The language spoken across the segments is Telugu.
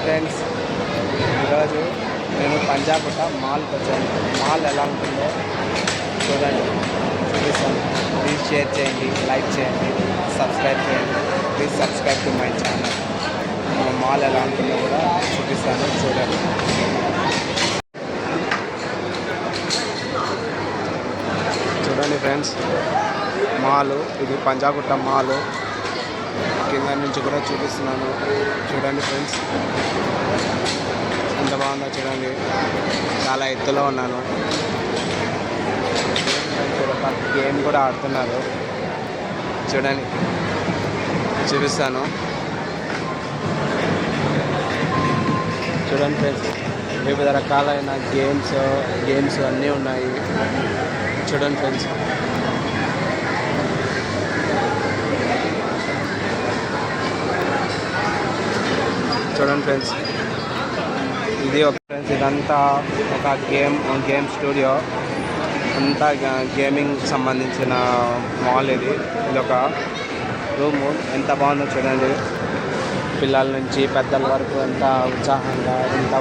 ఫ్రెండ్స్, ఈరోజు నేను పంజాగుట్ట మాల్కి వచ్చాను. మాల్ ఎలా ఉంటుందో చూడండి, చూపిస్తాను. ప్లీజ్ షేర్ చేయండి, లైక్ చేయండి, సబ్స్క్రైబ్ చేయండి. Please subscribe to my channel. Mall ఎలా ఉంటుందో కూడా చూపిస్తాను, చూడండి. చూడండి ఫ్రెండ్స్, మాలు ఇది పంజాగుట్ట మాలు. కింద నుంచి కూడా చూపిస్తున్నాను, చూడండి ఫ్రెండ్స్. ఎంత బాగుందో చూడండి. చాలా ఎత్తులో ఉన్నాను. గేమ్ కూడా ఆడుతున్నారు, చూడండి, చూపిస్తాను. చూడండి ఫ్రెండ్స్, వివిధ రకాలైన గేమ్స్ అన్నీ ఉన్నాయి. చూడండి ఫ్రెండ్స్, చూడండి ఫ్రెండ్స్, ఇది ఒక ఫ్రెండ్స్, ఇదంతా ఒక గేమ్ స్టూడియో. అంతా గేమింగ్ సంబంధించిన మాల్ ఇది ఒక రూము. ఎంత బాగుందో చూడండి. పిల్లల నుంచి పెద్దల వరకు ఎంత ఉత్సాహంగా ఎంత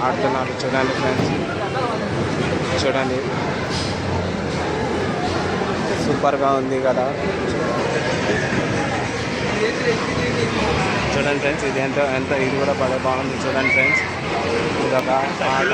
ఆడుతున్నారు చూడండి ఫ్రెండ్స్. చూడండి, సూపర్గా ఉంది కదా. చూడండి ఫ్రెండ్స్, ఇది ఎంత ఇది కూడా బాగుంది చూడండి ఫ్రెండ్స్. ఇదొక ఆట.